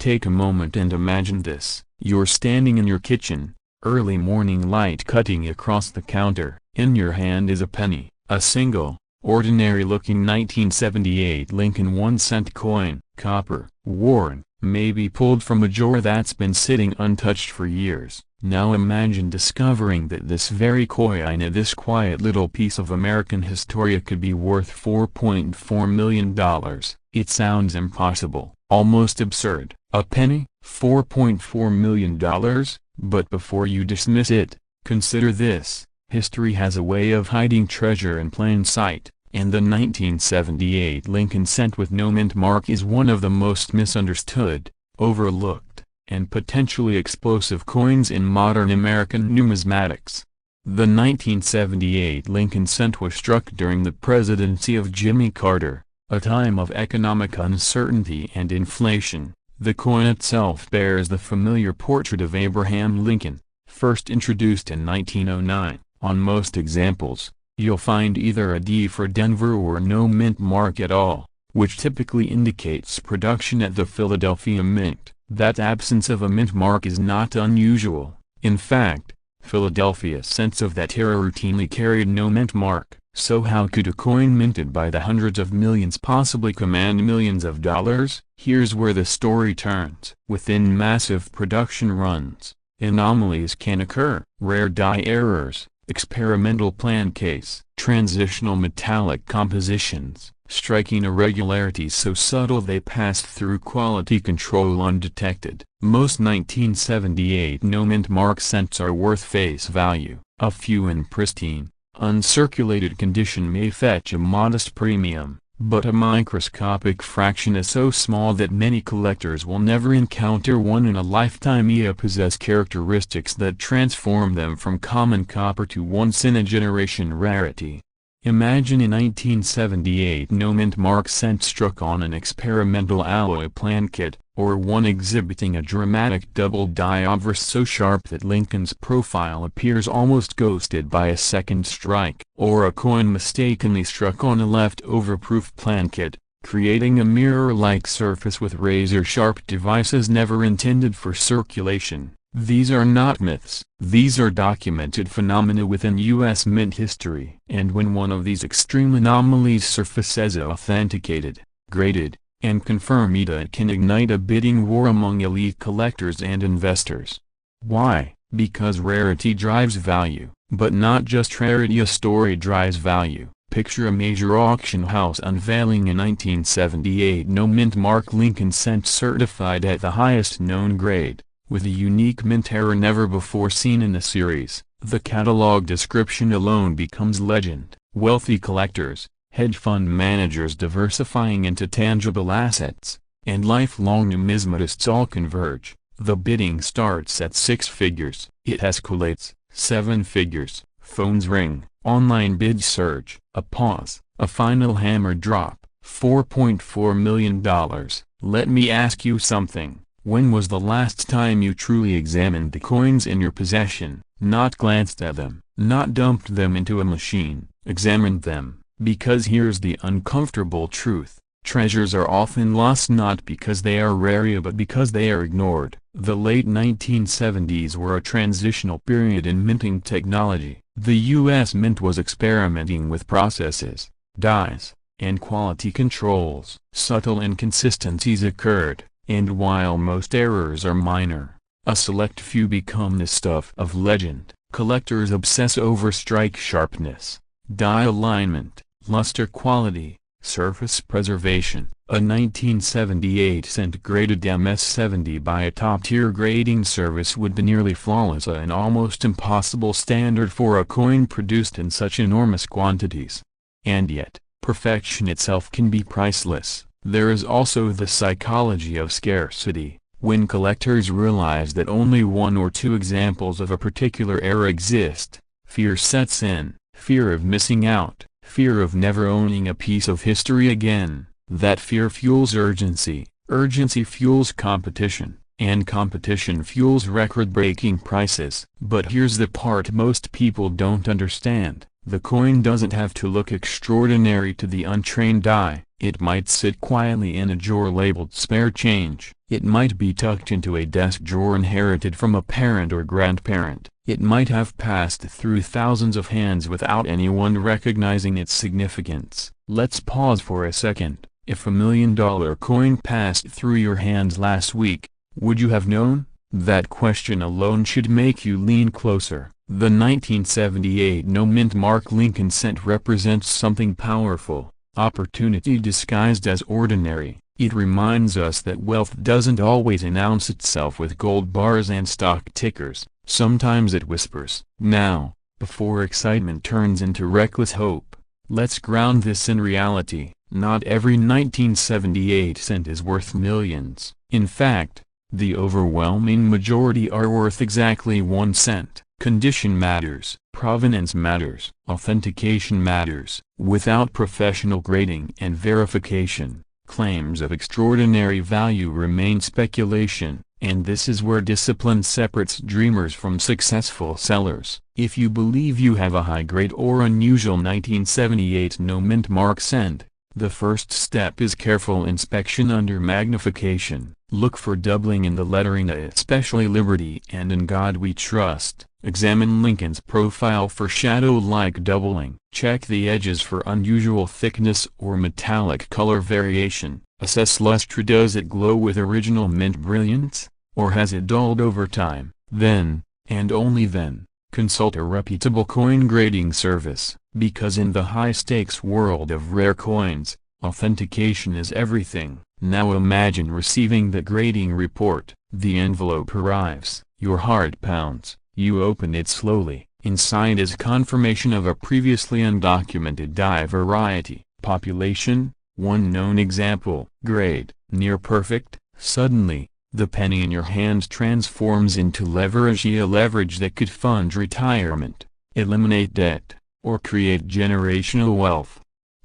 Take a moment and imagine this. You're standing in your kitchen, early morning light cutting across the counter. In your hand is a penny, a single, ordinary-looking 1978 Lincoln 1-cent coin, copper, worn, maybe pulled from a drawer that's been sitting untouched for years. Now imagine discovering that this very coin, this quiet little piece of American history, could be worth $4.4 million. It sounds impossible, almost absurd. A penny? $4.4 million? But before you dismiss it, consider this. History has a way of hiding treasure in plain sight, and the 1978 Lincoln cent with no mint mark is one of the most misunderstood, overlooked, and potentially explosive coins in modern American numismatics. The 1978 Lincoln cent was struck during the presidency of Jimmy Carter, a time of economic uncertainty and inflation. The coin itself bears the familiar portrait of Abraham Lincoln, first introduced in 1909. On most examples, you'll find either a D for Denver or no mint mark at all, which typically indicates production at the Philadelphia Mint. That absence of a mint mark is not unusual. In fact, Philadelphia cents of that era routinely carried no mint mark. So how could a coin minted by the hundreds of millions possibly command millions of dollars? Here's where the story turns. Within massive production runs, anomalies can occur. Rare die errors, experimental plan case, transitional metallic compositions, striking irregularities so subtle they passed through quality control undetected. Most 1978 no mint mark cents are worth face value. A few in pristine, uncirculated condition may fetch a modest premium, but a microscopic fraction is so small that many collectors will never encounter one in a lifetime. They possess characteristics that transform them from common copper to once-in-a-generation rarity. Imagine a 1978 no mint mark cent struck on an experimental alloy plan kit, or one exhibiting a dramatic double die obverse so sharp that Lincoln's profile appears almost ghosted by a second strike, or a coin mistakenly struck on a leftover-proof plan kit, creating a mirror-like surface with razor-sharp devices never intended for circulation. These are not myths. These are documented phenomena within U.S. mint history. And when one of these extreme anomalies surfaces authenticated, graded, and confirmed, it can ignite a bidding war among elite collectors and investors. Why? Because rarity drives value. But not just rarity, a story drives value. Picture a major auction house unveiling a 1978 no mint mark Lincoln cent certified at the highest known grade, with a unique mint error never before seen in the series. The catalog description alone becomes legend. Wealthy collectors, hedge fund managers diversifying into tangible assets, and lifelong numismatists all converge. The bidding starts at 6 figures. It escalates, 7 figures, phones ring, online bids surge, a pause, a final hammer drop, $4.4 million. Let me ask you something. When was the last time you truly examined the coins in your possession? Not glanced at them, not dumped them into a machine, examined them. Because here's the uncomfortable truth. Treasures are often lost not because they are rare but because they are ignored. The late 1970s were a transitional period in minting technology. The U.S. Mint was experimenting with processes, dyes, and quality controls. Subtle inconsistencies occurred, and while most errors are minor, a select few become the stuff of legend. Collectors obsess over strike sharpness, die alignment, luster quality, surface preservation. A 1978 cent graded MS-70 by a top-tier grading service would be nearly flawless, an almost impossible standard for a coin produced in such enormous quantities. And yet, perfection itself can be priceless. There is also the psychology of scarcity. When collectors realize that only 1 or 2 examples of a particular era exist, fear sets in, fear of missing out, fear of never owning a piece of history again. That fear fuels urgency, urgency fuels competition, and competition fuels record-breaking prices. But here's the part most people don't understand. The coin doesn't have to look extraordinary to the untrained eye. It might sit quietly in a drawer labeled spare change. It might be tucked into a desk drawer inherited from a parent or grandparent. It might have passed through thousands of hands without anyone recognizing its significance. Let's pause for a second. If a $1 million coin passed through your hands last week, would you have known? That question alone should make you lean closer. The 1978 no mint mark Lincoln cent represents something powerful, opportunity disguised as ordinary. It reminds us that wealth doesn't always announce itself with gold bars and stock tickers. Sometimes it whispers. Now, before excitement turns into reckless hope, let's ground this in reality. Not every 1978 cent is worth millions. In fact, the overwhelming majority are worth exactly 1 cent. Condition matters, provenance matters, authentication matters. Without professional grading and verification, claims of extraordinary value remain speculation, and this is where discipline separates dreamers from successful sellers. If you believe you have a high-grade or unusual 1978 no mint mark cent, the first step is careful inspection under magnification. Look for doubling in the lettering, especially Liberty and In God We Trust. Examine Lincoln's profile for shadow-like doubling. Check the edges for unusual thickness or metallic color variation. Assess luster. Does it glow with original mint brilliance, or has it dulled over time? Then, and only then, consult a reputable coin grading service, because in the high-stakes world of rare coins, authentication is everything. Now imagine receiving the grading report. The envelope arrives, your heart pounds, you open it slowly. Inside is confirmation of a previously undocumented die variety. Population, 1 known example. Grade, near perfect. Suddenly, the penny in your hand transforms into leverage, a leverage that could fund retirement, eliminate debt, or create generational wealth.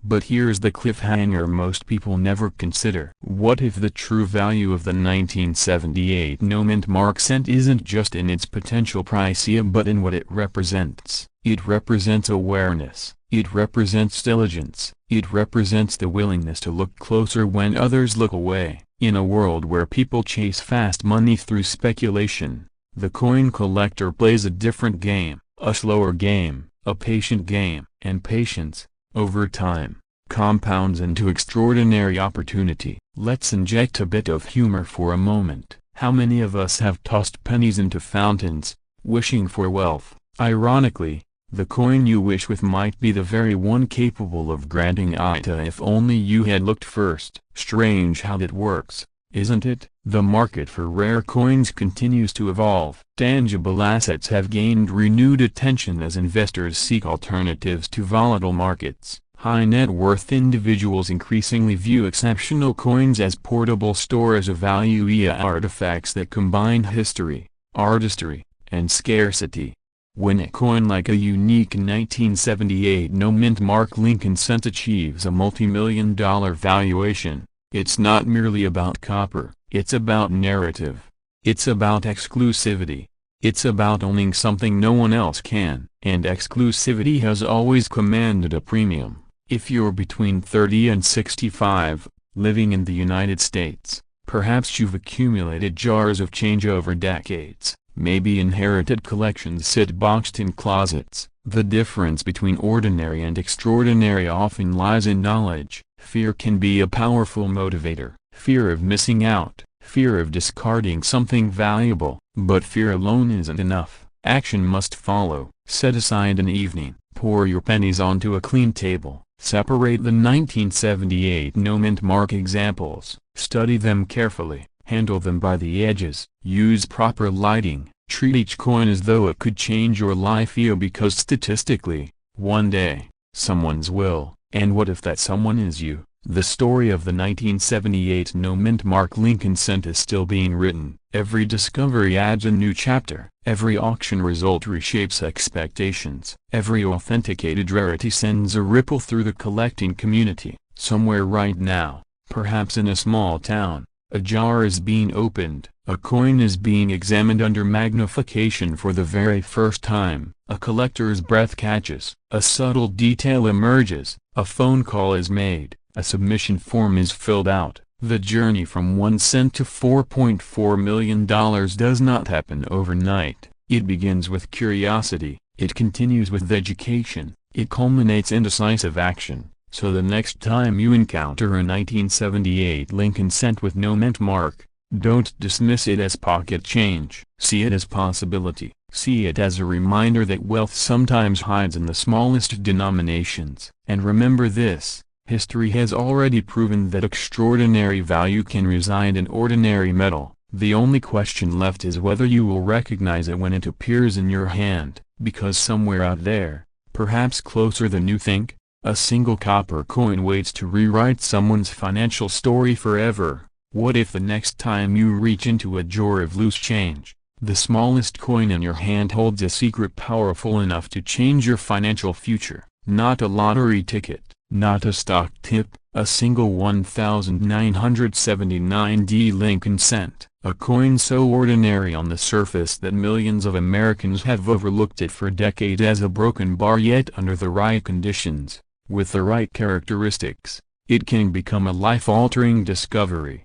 But here's the cliffhanger most people never consider. What if the true value of the 1978 no mint mark cent isn't just in its potential price but in what it represents? It represents awareness. It represents diligence. It represents the willingness to look closer when others look away. In a world where people chase fast money through speculation, the coin collector plays a different game, a slower game, a patient game. And patience, over time, compounds into extraordinary opportunity. Let's inject a bit of humor for a moment. How many of us have tossed pennies into fountains, wishing for wealth? Ironically, the coin you wish with might be the very one capable of granting it if only you had looked first. Strange how that works, isn't it? The market for rare coins continues to evolve. Tangible assets have gained renewed attention as investors seek alternatives to volatile markets. High net worth individuals increasingly view exceptional coins as portable stores of value, artifacts that combine history, artistry, and scarcity. When a coin like a unique 1978 no mint mark Lincoln cent achieves a multi-million-dollar valuation, it's not merely about copper, it's about narrative. It's about exclusivity. It's about owning something no one else can. And exclusivity has always commanded a premium. If you're between 30 and 65, living in the United States, perhaps you've accumulated jars of change over decades. Maybe inherited collections sit boxed in closets. The difference between ordinary and extraordinary often lies in knowledge. Fear can be a powerful motivator. Fear of missing out, fear of discarding something valuable. But fear alone isn't enough. Action must follow. Set aside an evening. Pour your pennies onto a clean table. Separate the 1978 no mint mark examples. Study them carefully. Handle them by the edges. Use proper lighting. Treat each coin as though it could change your life, because statistically, one day, someone's will. And what if that someone is you? The story of the 1978 no mint mark Lincoln cent is still being written. Every discovery adds a new chapter. Every auction result reshapes expectations. Every authenticated rarity sends a ripple through the collecting community. Somewhere right now, perhaps in a small town, a jar is being opened, a coin is being examined under magnification for the very first time, a collector's breath catches, a subtle detail emerges, a phone call is made, a submission form is filled out. The journey from 1 cent to $4.4 million does not happen overnight. It begins with curiosity, it continues with education, it culminates in decisive action. So the next time you encounter a 1978 Lincoln cent with no mint mark, don't dismiss it as pocket change. See it as possibility. See it as a reminder that wealth sometimes hides in the smallest denominations. And remember this: history has already proven that extraordinary value can reside in ordinary metal. The only question left is whether you will recognize it when it appears in your hand, because somewhere out there, perhaps closer than you think, a single copper coin waits to rewrite someone's financial story forever. What if the next time you reach into a drawer of loose change, the smallest coin in your hand holds a secret powerful enough to change your financial future? Not a lottery ticket, not a stock tip, a single 1979 Lincoln cent, a coin so ordinary on the surface that millions of Americans have overlooked it for decades as a broken bar, yet under the right conditions, with the right characteristics, it can become a life-altering discovery.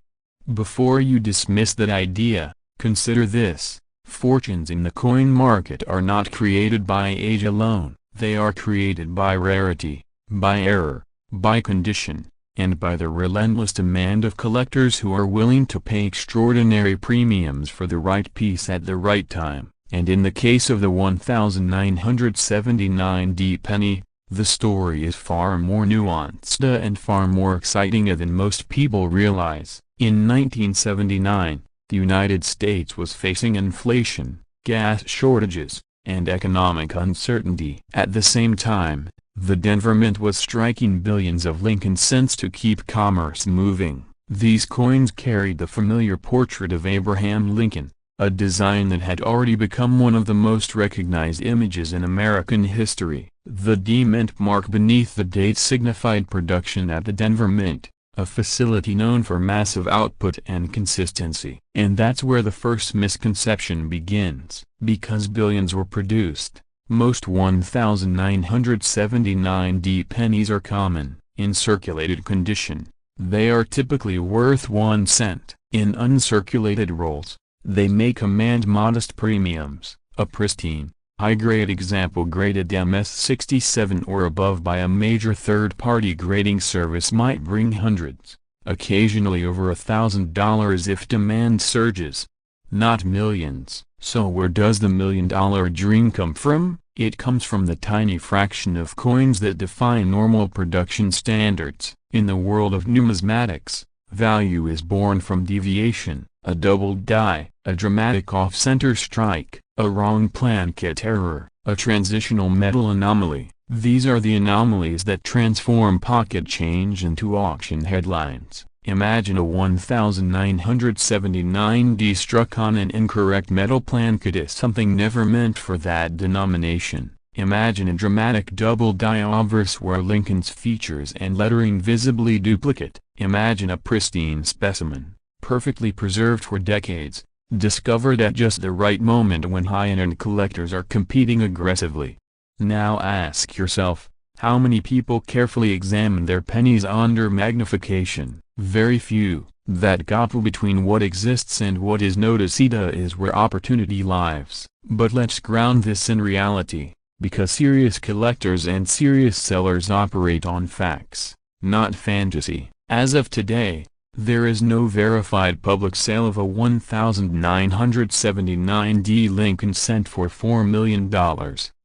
Before you dismiss that idea, consider this: fortunes in the coin market are not created by age alone, they are created by rarity, by error, by condition, and by the relentless demand of collectors who are willing to pay extraordinary premiums for the right piece at the right time. And in the case of the 1979 penny, the story is far more nuanced and far more exciting than most people realize. In 1979, the United States was facing inflation, gas shortages, and economic uncertainty. At the same time, the Denver Mint was striking billions of Lincoln cents to keep commerce moving. These coins carried the familiar portrait of Abraham Lincoln, a design that had already become one of the most recognized images in American history. The D Mint mark beneath the date signified production at the Denver Mint, a facility known for massive output and consistency. And that's where the first misconception begins. Because billions were produced, most 1979 pennies are common, in circulated condition. They are typically worth 1 cent. In uncirculated rolls, they may command modest premiums. A pristine, high-grade example graded MS67 or above by a major third-party grading service might bring hundreds, occasionally over $1,000 if demand surges. Not millions. So where does the million-dollar dream come from? It comes from the tiny fraction of coins that define normal production standards. In the world of numismatics, value is born from deviation, a doubled die, a dramatic off-center strike, a wrong planchet error, a transitional metal anomaly. These are the anomalies that transform pocket change into auction headlines. Imagine a 1979 struck on an incorrect metal planchet as something never meant for that denomination. Imagine a dramatic double die obverse where Lincoln's features and lettering visibly duplicate. Imagine a pristine specimen, perfectly preserved for decades, discovered at just the right moment when high-end collectors are competing aggressively. Now ask yourself, how many people carefully examine their pennies under magnification? Very few. That gap between what exists and what is noticed is where opportunity lies. But let's ground this in reality, because serious collectors and serious sellers operate on facts, not fantasy. As of today, there is no verified public sale of a 1979 Lincoln cent for $4 million,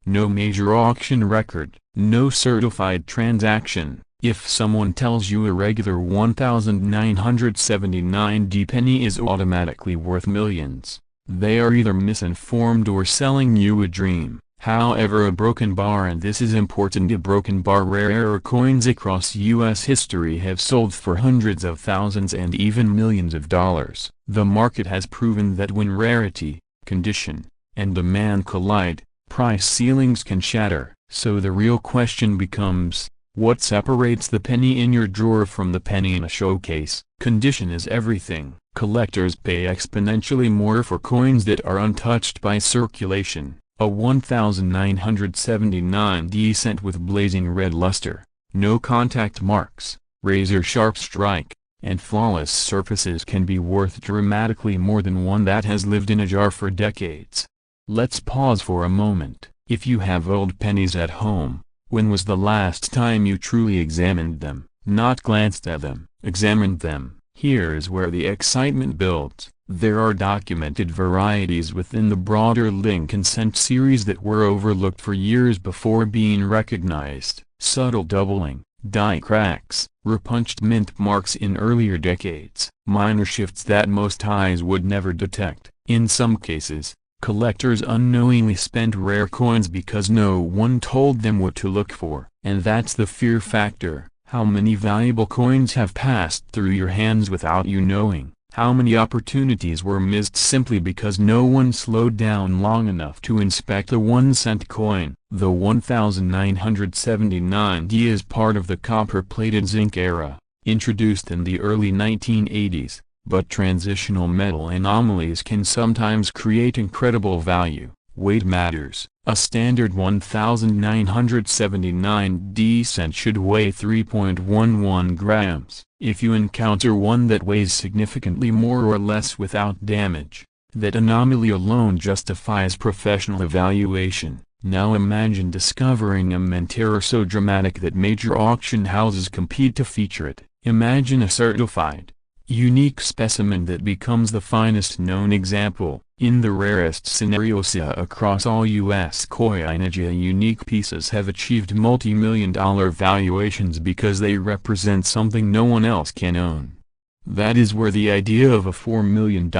no major auction record, no certified transaction. If someone tells you a regular 1979 penny is automatically worth millions, they are either misinformed or selling you a dream. However, a broken bar, and this is important, a broken bar rare coins across U.S. history have sold for hundreds of thousands and even millions of dollars. The market has proven that when rarity, condition, and demand collide, price ceilings can shatter. So the real question becomes, what separates the penny in your drawer from the penny in a showcase? Condition is everything. Collectors pay exponentially more for coins that are untouched by circulation, A 1979 cent with blazing red luster, no contact marks, razor-sharp strike, and flawless surfaces can be worth dramatically more than one that has lived in a jar for decades. Let's pause for a moment. If you have old pennies at home, when was the last time you truly examined them? Not glanced at them, examined them. Here is where the excitement builds. There are documented varieties within the broader Lincoln Cent series that were overlooked for years before being recognized. Subtle doubling, die cracks, repunched mint marks in earlier decades. Minor shifts that most eyes would never detect. In some cases, collectors unknowingly spent rare coins because no one told them what to look for. And that's the fear factor. How many valuable coins have passed through your hands without you knowing? How many opportunities were missed simply because no one slowed down long enough to inspect a 1-cent coin? The 1979 is part of the copper-plated zinc era, introduced in the early 1980s, but transitional metal anomalies can sometimes create incredible value. Weight matters. A standard 1979 cent should weigh 3.11 grams. If you encounter one that weighs significantly more or less without damage, that anomaly alone justifies professional evaluation. Now imagine discovering a mint error so dramatic that major auction houses compete to feature it. Imagine a certified, unique specimen that becomes the finest known example. In the rarest scenarios across all U.S. coinage, unique pieces have achieved multi-million-dollar valuations because they represent something no one else can own. That is where the idea of a $4 million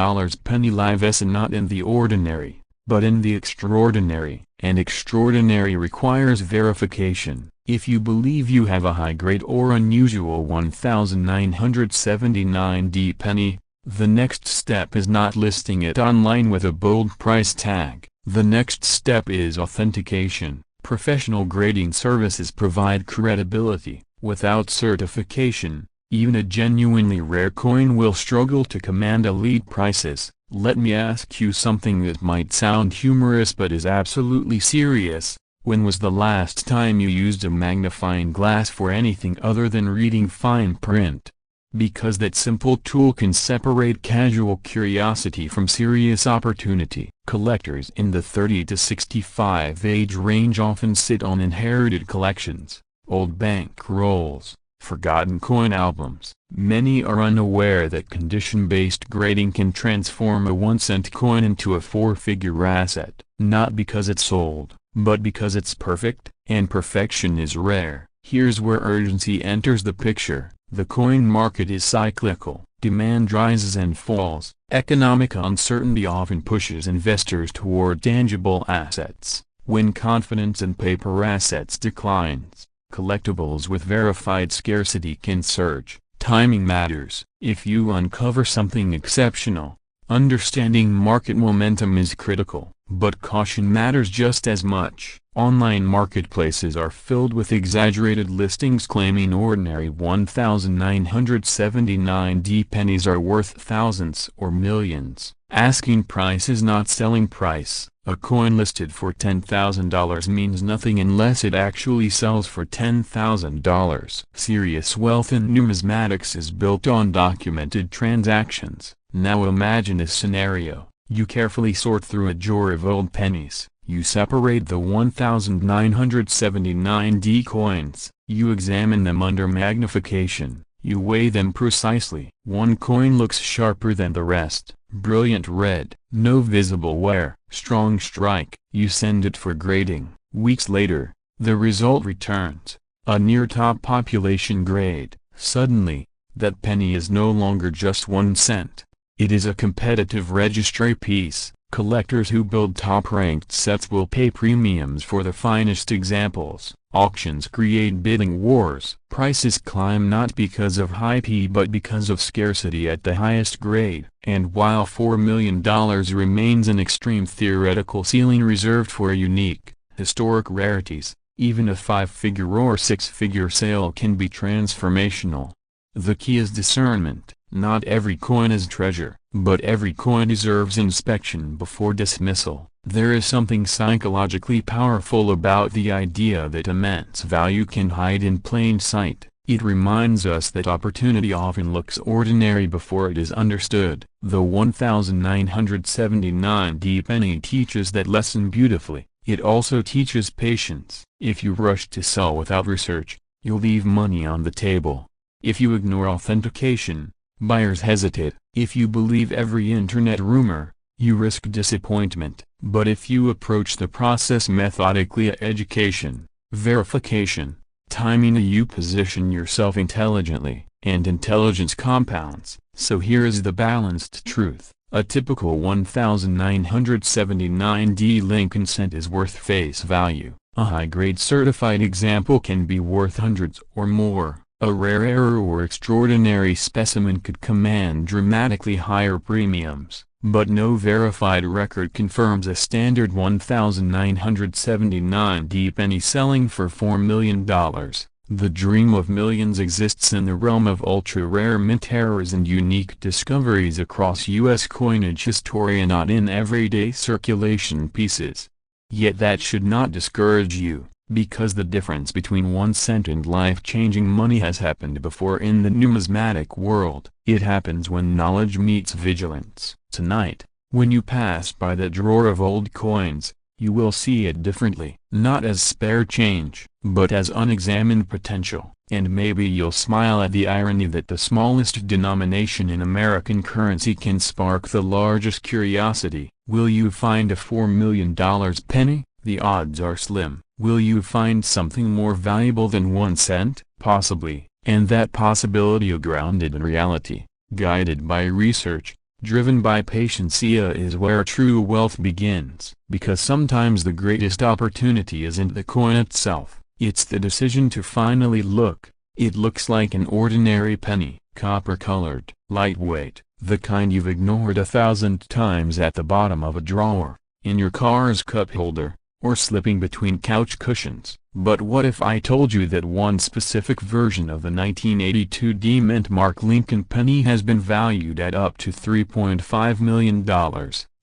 penny lives, not in the ordinary, but in the extraordinary. And extraordinary requires verification. If you believe you have a high-grade or unusual 1979 penny, the next step is not listing it online with a bold price tag. The next step is authentication. Professional grading services provide credibility. Without certification, even a genuinely rare coin will struggle to command elite prices. Let me ask you something that might sound humorous but is absolutely serious. When was the last time you used a magnifying glass for anything other than reading fine print? Because that simple tool can separate casual curiosity from serious opportunity. Collectors in the 30 to 65 age range often sit on inherited collections, old bank rolls, forgotten coin albums. Many are unaware that condition-based grading can transform a 1-cent coin into a 4-figure asset, not because it's old, but because it's perfect, and perfection is rare. Here's where urgency enters the picture. The coin market is cyclical. Demand rises and falls. Economic uncertainty often pushes investors toward tangible assets. When confidence in paper assets declines, collectibles with verified scarcity can surge. Timing matters. If you uncover something exceptional, understanding market momentum is critical, but caution matters just as much. Online marketplaces are filled with exaggerated listings claiming ordinary 1979 pennies are worth thousands or millions. Asking price is not selling price. A coin listed for $10,000 means nothing unless it actually sells for $10,000. Serious wealth in numismatics is built on documented transactions. Now imagine this scenario. You carefully sort through a drawer of old pennies. You separate the 1979 coins. You examine them under magnification. You weigh them precisely. One coin looks sharper than the rest. Brilliant red. No visible wear. Strong strike. You send it for grading. Weeks later, the result returns. A near top population grade. Suddenly, that penny is no longer just 1 cent. It is a competitive registry piece. Collectors who build top-ranked sets will pay premiums for the finest examples. Auctions create bidding wars. Prices climb not because of hype but because of scarcity at the highest grade. And while $4 million remains an extreme theoretical ceiling reserved for unique, historic rarities, even a 5-figure or 6-figure sale can be transformational. The key is discernment. Not every coin is treasure, but every coin deserves inspection before dismissal. There is something psychologically powerful about the idea that immense value can hide in plain sight. It reminds us that opportunity often looks ordinary before it is understood. The 1979 penny teaches that lesson beautifully. It also teaches patience. If you rush to sell without research, you'll leave money on the table. If you ignore authentication, buyers hesitate. If you believe every internet rumor, you risk disappointment. But if you approach the process methodically, education, verification, timing, you position yourself intelligently, and intelligence compounds. So here is the balanced truth. A typical 1979 Lincoln cent is worth face value. A high-grade certified example can be worth hundreds or more. A rare error or extraordinary specimen could command dramatically higher premiums, but no verified record confirms a standard 1979 penny selling for $4 million. The dream of millions exists in the realm of ultra-rare mint errors and unique discoveries across U.S. coinage history, not in everyday circulation pieces. Yet that should not discourage you, because the difference between 1 cent and life-changing money has happened before in the numismatic world. It happens when knowledge meets vigilance. Tonight, when you pass by that drawer of old coins, you will see it differently. Not as spare change, but as unexamined potential. And maybe you'll smile at the irony that the smallest denomination in American currency can spark the largest curiosity. Will you find a $4 million penny? The odds are slim. Will you find something more valuable than 1 cent? Possibly, and that possibility grounded in reality, guided by research, driven by patience is where true wealth begins. Because sometimes the greatest opportunity isn't the coin itself, it's the decision to finally look. It looks like an ordinary penny, copper-colored, lightweight, the kind you've ignored 1,000 times at the bottom of a drawer, in your car's cup holder, or slipping between couch cushions. But what if I told you that one specific version of the 1982 mint mark Lincoln penny has been valued at up to $3.5 million?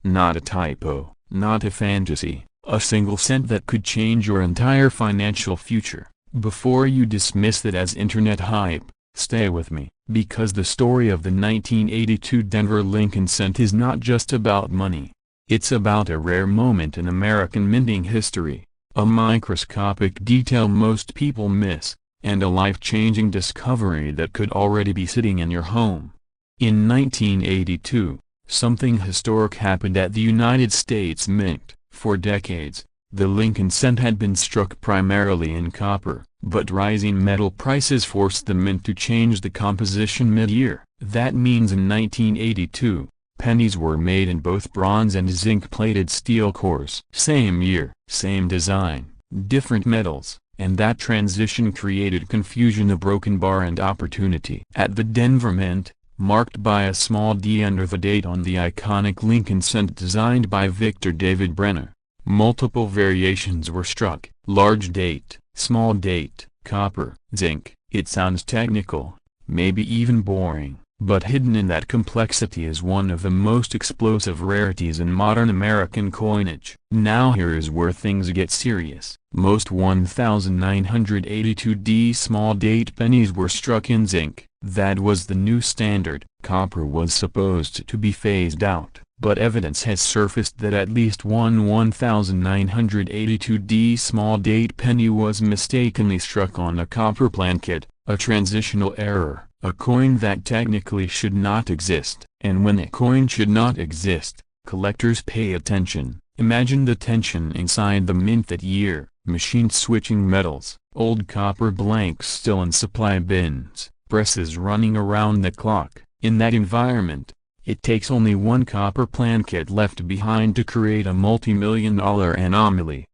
Not a typo, not a fantasy, a single cent that could change your entire financial future. Before you dismiss it as internet hype, stay with me, because the story of the 1982 Denver Lincoln cent is not just about money. It's about a rare moment in American minting history, a microscopic detail most people miss, and a life-changing discovery that could already be sitting in your home. In 1982, something historic happened at the United States Mint. For decades, the Lincoln cent had been struck primarily in copper, but rising metal prices forced the mint to change the composition mid-year. That means in 1982, pennies were made in both bronze and zinc-plated steel cores. Same year, same design, different metals, and that transition created confusion, a broken bar, and opportunity. At the Denver Mint, marked by a small d under the date on the iconic Lincoln cent designed by Victor David Brenner, multiple variations were struck: large date, small date, copper, zinc. It sounds technical, maybe even boring. But hidden in that complexity is one of the most explosive rarities in modern American coinage. Now here is where things get serious. Most 1982 small date pennies were struck in zinc. That was the new standard. Copper was supposed to be phased out, but evidence has surfaced that at least one 1982 small date penny was mistakenly struck on a copper plankette, a transitional error. A coin that technically should not exist. And when a coin should not exist, collectors pay attention. Imagine the tension inside the mint that year. Machines switching metals, old copper blanks still in supply bins, presses running around the clock. In that environment, it takes only one copper plankette left behind to create a multi-million-dollar anomaly.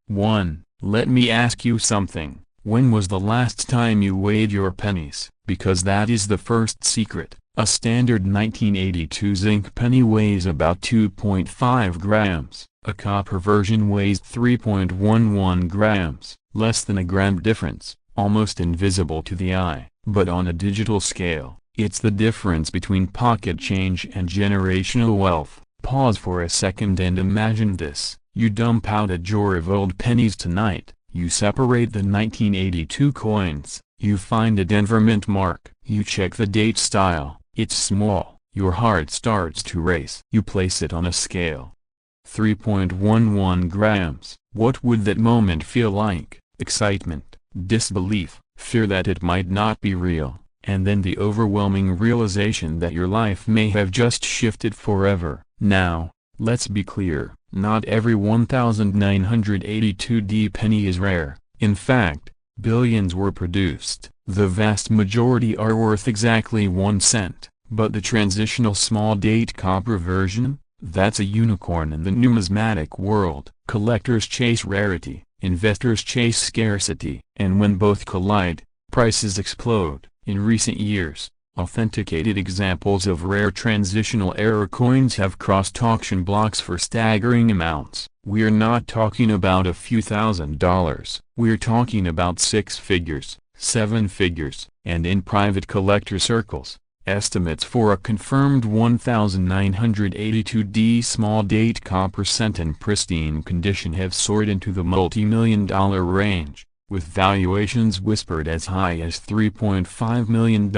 Let me ask you something. When was the last time you weighed your pennies? Because that is the first secret. A standard 1982 zinc penny weighs about 2.5 grams. A copper version weighs 3.11 grams. Less than a gram difference, almost invisible to the eye. But on a digital scale, it's the difference between pocket change and generational wealth. Pause for a second and imagine this. You dump out a drawer of old pennies tonight, you separate the 1982 coins, you find a Denver Mint mark, you check the date style, it's small, your heart starts to race. You place it on a scale. 3.11 grams. What would that moment feel like? Excitement, disbelief, fear that it might not be real, and then the overwhelming realization that your life may have just shifted forever. Now, let's be clear, not every 1982D penny is rare. In fact, billions were produced. The vast majority are worth exactly 1 cent. But the transitional small-date copper version? That's a unicorn in the numismatic world. Collectors chase rarity, investors chase scarcity. And when both collide, prices explode. In recent years, authenticated examples of rare transitional era coins have crossed auction blocks for staggering amounts. We're not talking about a few $1,000s. We're talking about 6 figures, 7 figures, and in private collector circles, estimates for a confirmed 1982D small-date copper cent in pristine condition have soared into the multi-million-dollar range, with valuations whispered as high as $3.5 million.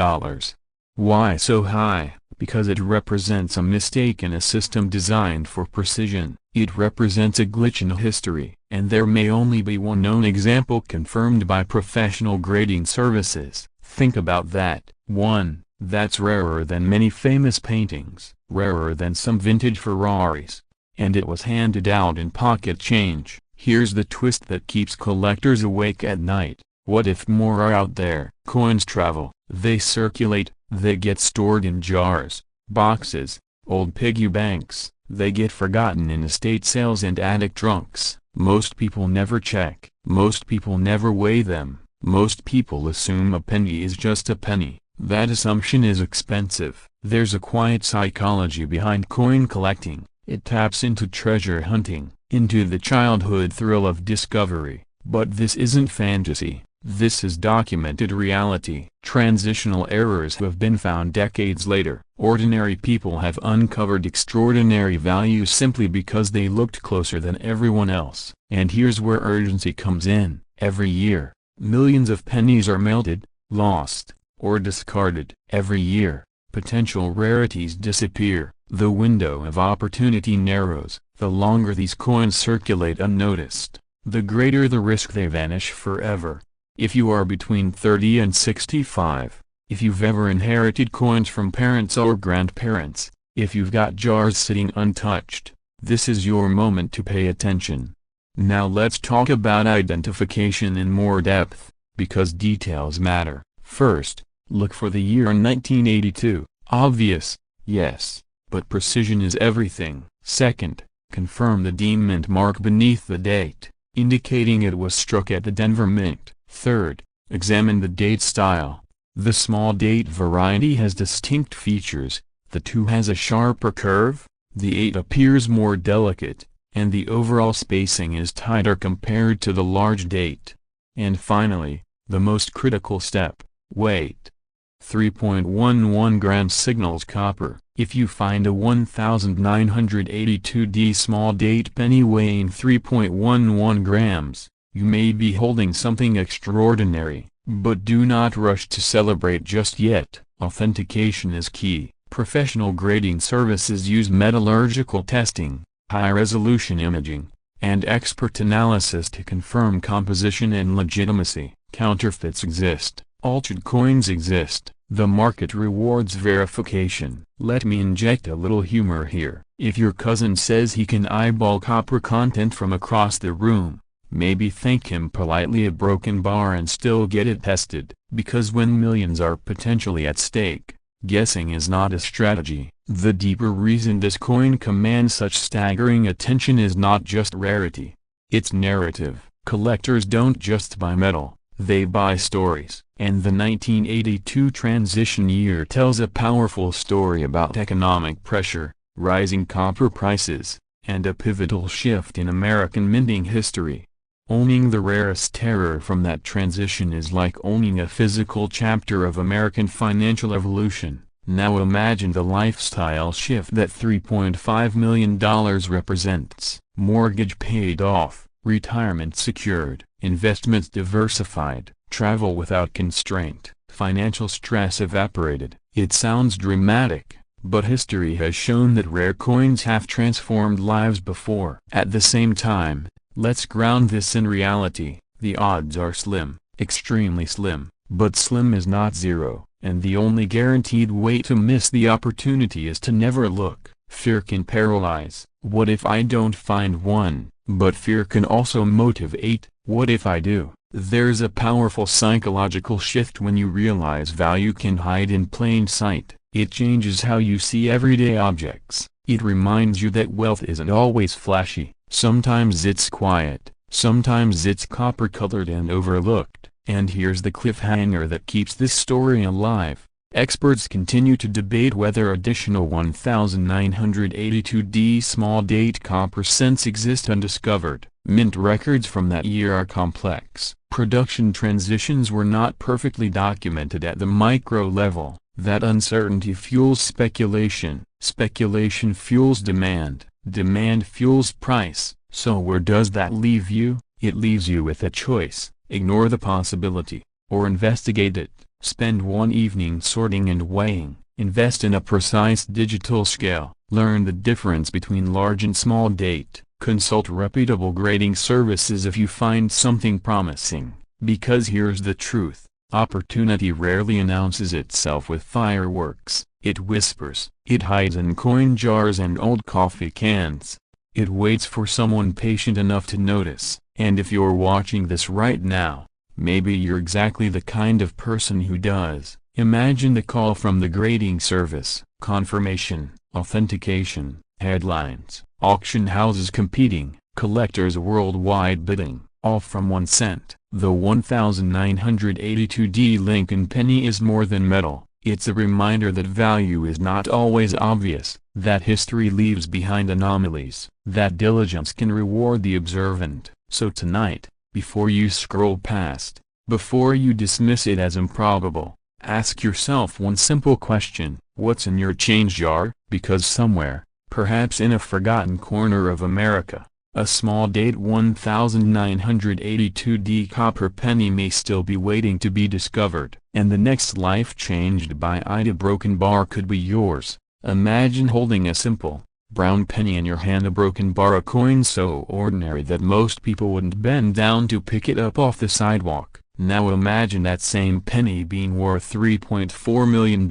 Why so high? Because it represents a mistake in a system designed for precision. It represents a glitch in history, and there may only be one known example confirmed by professional grading services. Think about that. 1. That's rarer than many famous paintings, rarer than some vintage Ferraris. And it was handed out in pocket change. Here's the twist that keeps collectors awake at night. What if more are out there? Coins travel, they circulate, they get stored in jars, boxes, old piggy banks, they get forgotten in estate sales and attic trunks. Most people never check, most people never weigh them, most people assume a penny is just a penny. That assumption is expensive. There's a quiet psychology behind coin collecting. It taps into treasure hunting, into the childhood thrill of discovery. But this isn't fantasy. This is documented reality. Transitional errors have been found decades later. Ordinary people have uncovered extraordinary value simply because they looked closer than everyone else. And here's where urgency comes in. Every year, millions of pennies are melted, lost, or discarded. Every year, potential rarities disappear. The window of opportunity narrows. The longer these coins circulate unnoticed, the greater the risk they vanish forever. If you are between 30 and 65, if you've ever inherited coins from parents or grandparents, if you've got jars sitting untouched, this is your moment to pay attention. Now let's talk about identification in more depth, because details matter. First, look for the year 1982. Obvious, yes, but precision is everything. Second, confirm the D Mint mark beneath the date, indicating it was struck at the Denver Mint. Third, examine the date style. The small date variety has distinct features. The 2 has a sharper curve, the 8 appears more delicate, and the overall spacing is tighter compared to the large date. And finally, the most critical step, weight. 3.11 grams signals copper. If you find a 1982D small date penny weighing 3.11 grams, you may be holding something extraordinary. But do not rush to celebrate just yet. Authentication is key. Professional grading services use metallurgical testing, high-resolution imaging, and expert analysis to confirm composition and legitimacy. Counterfeits exist. Altered coins exist. The market rewards verification. Let me inject a little humor here. If your cousin says he can eyeball copper content from across the room, maybe thank him politely a broken bar and still get it tested. Because when millions are potentially at stake, guessing is not a strategy. The deeper reason this coin commands such staggering attention is not just rarity. It's narrative. Collectors don't just buy metal, they buy stories. And the 1982 transition year tells a powerful story about economic pressure, rising copper prices, and a pivotal shift in American minting history. Owning the rarest terror from that transition is like owning a physical chapter of American financial evolution. Now imagine the lifestyle shift that $3.5 million represents. Mortgage paid off, retirement secured, investments diversified, travel without constraint, financial stress evaporated. It sounds dramatic, but history has shown that rare coins have transformed lives before. At the same time, let's ground this in reality. The odds are slim, extremely slim, but slim is not zero, and the only guaranteed way to miss the opportunity is to never look. Fear can paralyze. What if I don't find one? But fear can also motivate. What if I do? There's a powerful psychological shift when you realize value can hide in plain sight. It changes how you see everyday objects. It reminds you that wealth isn't always flashy. Sometimes it's quiet, sometimes it's copper-colored and overlooked. And here's the cliffhanger that keeps this story alive. Experts continue to debate whether additional 1982D small-date copper cents exist undiscovered. Mint records from that year are complex. Production transitions were not perfectly documented at the micro level. That uncertainty fuels speculation. Speculation fuels demand. Demand fuels price. So where does that leave you? It leaves you with a choice. Ignore the possibility, or investigate it. Spend one evening sorting and weighing. Invest in a precise digital scale. Learn the difference between large and small date. Consult reputable grading services if you find something promising. Because here's the truth. Opportunity rarely announces itself with fireworks. It whispers. It hides in coin jars and old coffee cans. It waits for someone patient enough to notice. And if you're watching this right now, maybe you're exactly the kind of person who does. Imagine the call from the grading service. Confirmation, authentication, headlines, auction houses competing, collectors worldwide bidding, all from 1 cent. The 1982D Lincoln penny is more than metal. It's a reminder that value is not always obvious, that history leaves behind anomalies, that diligence can reward the observant. So tonight, before you scroll past, before you dismiss it as improbable, ask yourself one simple question: what's in your change jar? Because somewhere, perhaps in a forgotten corner of America, a small-date 1982D copper penny may still be waiting to be discovered. And the next life changed by a broken bar could be yours. Imagine holding a simple, brown penny in your hand, a broken bar, a coin so ordinary that most people wouldn't bend down to pick it up off the sidewalk. Now imagine that same penny being worth $3.4 million.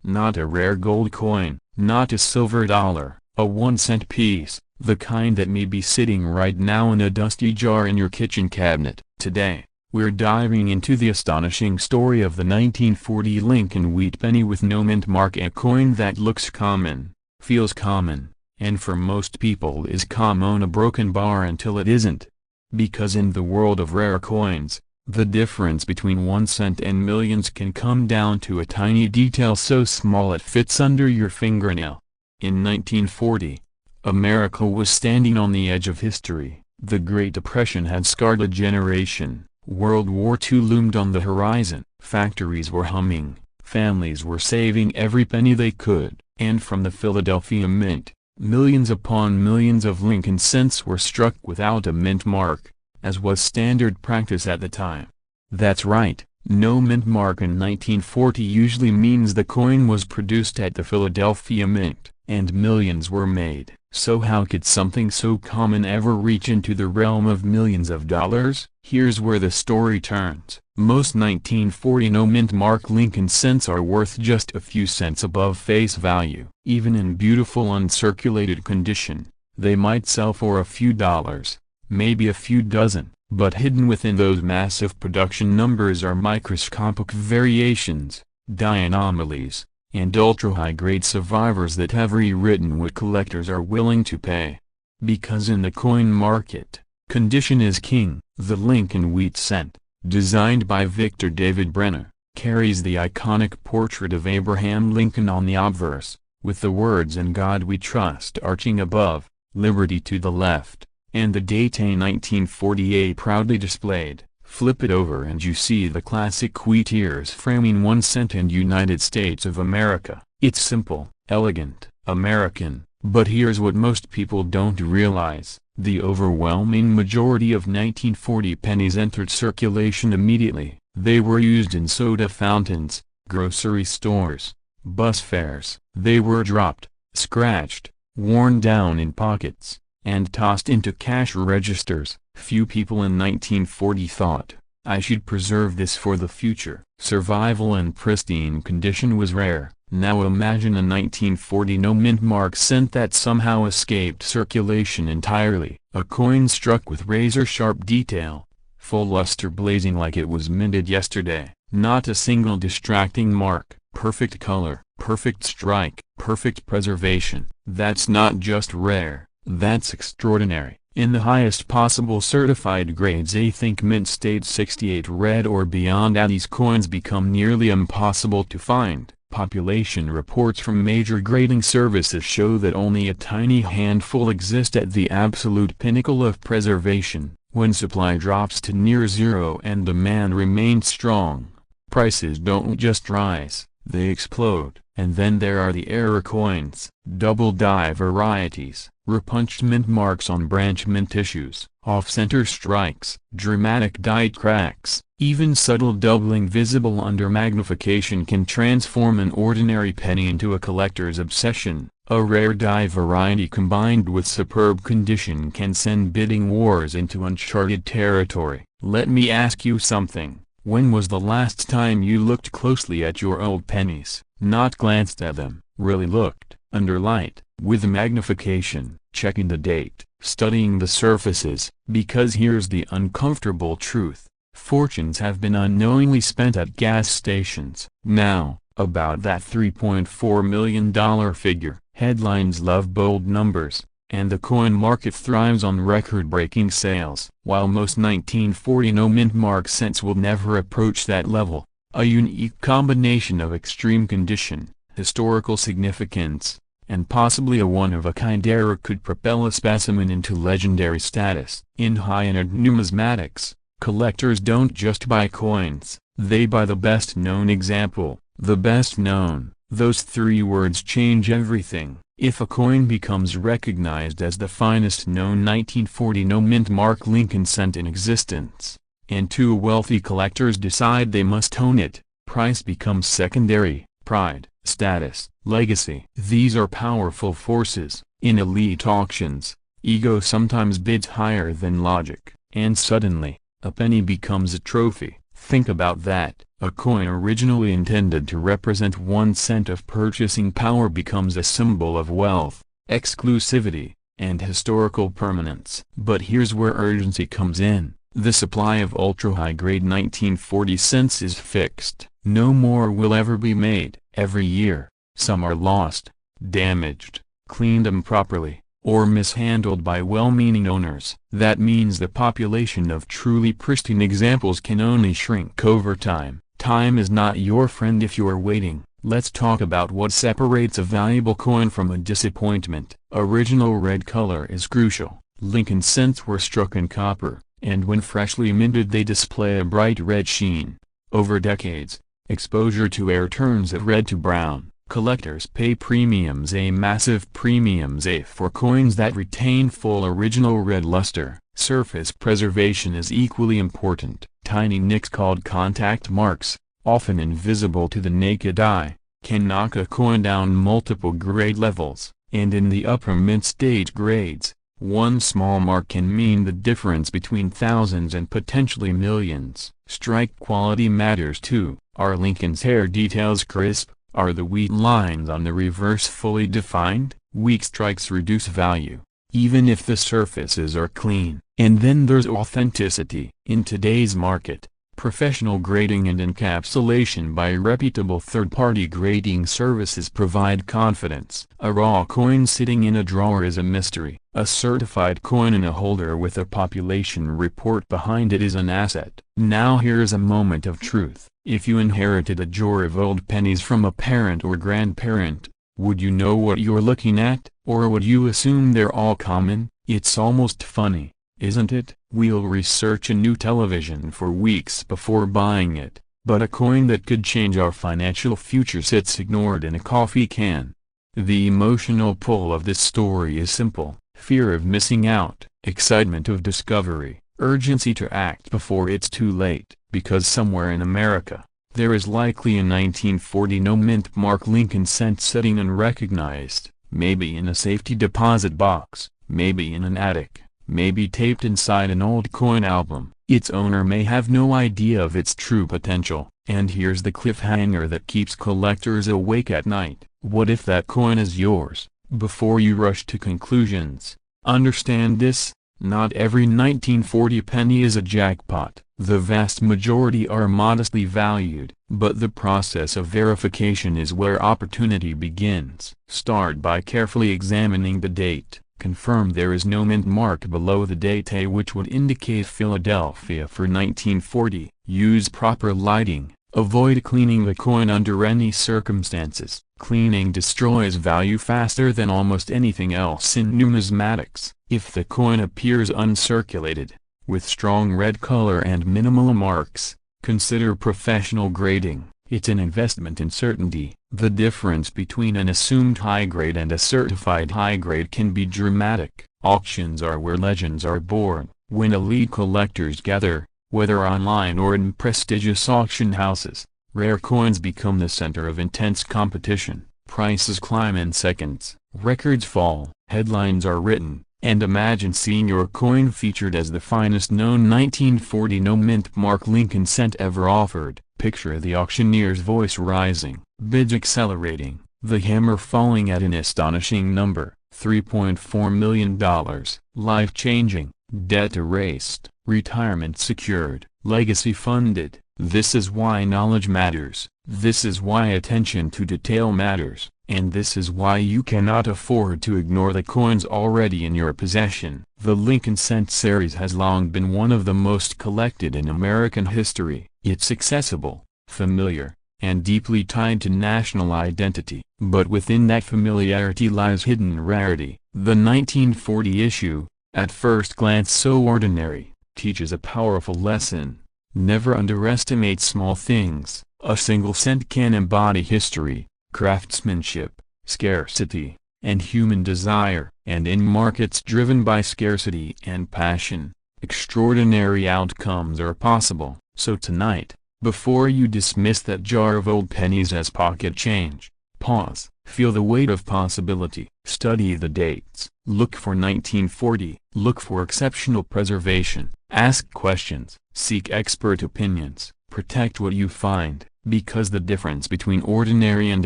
Not a rare gold coin, not a silver dollar, a 1-cent piece, the kind that may be sitting right now in a dusty jar in your kitchen cabinet. Today, we're diving into the astonishing story of the 1940 Lincoln wheat penny with no mint mark, a coin that looks common, feels common, and for most people is common, a broken bar until it isn't. Because in the world of rare coins, the difference between 1 cent and millions can come down to a tiny detail so small it fits under your fingernail. In 1940, America was standing on the edge of history. The Great Depression had scarred a generation. World War II loomed on the horizon. Factories were humming, families were saving every penny they could, and from the Philadelphia Mint, millions upon millions of Lincoln cents were struck without a mint mark, as was standard practice at the time. That's right, no mint mark in 1940 usually means the coin was produced at the Philadelphia Mint, and millions were made. So how could something so common ever reach into the realm of millions of dollars? Here's where the story turns. Most 1940 no-mint mark Lincoln cents are worth just a few cents above face value. Even in beautiful uncirculated condition, they might sell for a few dollars, maybe a few dozen. But hidden within those massive production numbers are microscopic variations, anomalies, and ultra-high-grade survivors that have rewritten what collectors are willing to pay. Because in the coin market, condition is king. The Lincoln wheat cent, designed by Victor David Brenner, carries the iconic portrait of Abraham Lincoln on the obverse, with the words "In God We Trust" arching above, liberty to the left, and the date 1948 proudly displayed. Flip it over and you see the classic quaternions framing 1 cent and United States of America. It's simple, elegant, American, but here's what most people don't realize. The overwhelming majority of 1940 pennies entered circulation immediately. They were used in soda fountains, grocery stores, bus fares. They were dropped, scratched, worn down in pockets, and tossed into cash registers. Few people in 1940 thought, I should preserve this for the future. Survival in pristine condition was rare. Now imagine a 1940 no-mint mark cent that somehow escaped circulation entirely. A coin struck with razor-sharp detail, full luster blazing like it was minted yesterday. Not a single distracting mark. Perfect color, perfect strike, perfect preservation. That's not just rare, that's extraordinary. In the highest possible certified grades, think mint state 68 red or beyond, these coins become nearly impossible to find. Population reports from major grading services show that only a tiny handful exist at the absolute pinnacle of preservation. When supply drops to near zero and demand remains strong, prices don't just rise, they explode. And then there are the error coins, double die varieties, repunched mint marks on branch mint issues, off-center strikes, dramatic die cracks. Even subtle doubling visible under magnification can transform an ordinary penny into a collector's obsession. A rare die variety combined with superb condition can send bidding wars into uncharted territory. Let me ask you something. When was the last time you looked closely at your old pennies? Not glanced at them, really looked, under light, with magnification, checking the date, studying the surfaces, because here's the uncomfortable truth. Fortunes have been unknowingly spent at gas stations. Now, about that $3.4 million figure. Headlines love bold numbers, and the coin market thrives on record-breaking sales. While most 1940 no-mint mark cents will never approach that level, a unique combination of extreme condition, historical significance, and possibly a one-of-a-kind error could propel a specimen into legendary status. In high-end numismatics, collectors don't just buy coins, they buy the best-known example, the best-known. Those 3 words change everything. If a coin becomes recognized as the finest known 1940 no-mint mark Lincoln cent in existence, and 2 wealthy collectors decide they must own it, price becomes secondary. Pride, status, legacy. These are powerful forces. In elite auctions, ego sometimes bids higher than logic, and suddenly, a penny becomes a trophy. Think about that. A coin originally intended to represent 1 cent of purchasing power becomes a symbol of wealth, exclusivity, and historical permanence. But here's where urgency comes in. The supply of ultra-high-grade 1940 cents is fixed. No more will ever be made. Every year, some are lost, damaged, cleaned improperly, or mishandled by well-meaning owners. That means the population of truly pristine examples can only shrink over time. Time is not your friend if you're waiting. Let's talk about what separates a valuable coin from a disappointment. Original red color is crucial. Lincoln cents were struck in copper, and when freshly minted they display a bright red sheen. Over decades, exposure to air turns it red to brown. Collectors pay premiums, massive premiums, for coins that retain full original red luster. Surface preservation is equally important. Tiny nicks called contact marks, often invisible to the naked eye, can knock a coin down multiple grade levels, and in the upper mint stage grades, one small mark can mean the difference between thousands and potentially millions. Strike quality matters too. Are Lincoln's hair details crisp? Are the wheat lines on the reverse fully defined? Weak strikes reduce value, even if the surfaces are clean. And then there's authenticity. In today's market, professional grading and encapsulation by reputable third-party grading services provide confidence. A raw coin sitting in a drawer is a mystery. A certified coin in a holder with a population report behind it is an asset. Now here's a moment of truth. If you inherited a drawer of old pennies from a parent or grandparent, would you know what you're looking at, or would you assume they're all common? It's almost funny. isn't it? We'll research a new television for weeks before buying it, but a coin that could change our financial future sits ignored in a coffee can. The emotional pull of this story is simple: fear of missing out, excitement of discovery, urgency to act before it's too late, because somewhere in America, there is likely a 1940 no-mint mark Lincoln cent sitting unrecognized, maybe in a safety deposit box, maybe in an attic, maybe taped inside an old coin album. Its owner may have no idea of its true potential, and here's the cliffhanger that keeps collectors awake at night. What if that coin is yours? Before you rush to conclusions, understand this: not every 1940 penny is a jackpot. The vast majority are modestly valued, but the process of verification is where opportunity begins. Start by carefully examining the date. Confirm there is no mint mark below the date, which would indicate Philadelphia for 1940. Use proper lighting. Avoid cleaning the coin under any circumstances. Cleaning destroys value faster than almost anything else in numismatics. If the coin appears uncirculated, with strong red color and minimal marks, consider professional grading. It's an investment in certainty. The difference between an assumed high grade and a certified high grade can be dramatic. Auctions are where legends are born. When elite collectors gather, whether online or in prestigious auction houses, rare coins become the center of intense competition. Prices climb in seconds, records fall, headlines are written, and imagine seeing your coin featured as the finest known 1940 no-mint mark Lincoln cent ever offered. Picture the auctioneer's voice rising, bids accelerating, the hammer falling at an astonishing number: $3.4 million, life-changing, debt erased, retirement secured, legacy funded. This is why knowledge matters, this is why attention to detail matters, and this is why you cannot afford to ignore the coins already in your possession. The Lincoln cent series has long been one of the most collected in American history. It's accessible, familiar, and deeply tied to national identity. But within that familiarity lies hidden rarity. The 1940 issue, at first glance so ordinary, teaches a powerful lesson. Never underestimate small things. A single cent can embody history, craftsmanship, scarcity, and human desire. And in markets driven by scarcity and passion, extraordinary outcomes are possible. So tonight, before you dismiss that jar of old pennies as pocket change, pause, feel the weight of possibility. Study the dates. Look for 1940. Look for exceptional preservation. Ask questions. Seek expert opinions. Protect what you find, because the difference between ordinary and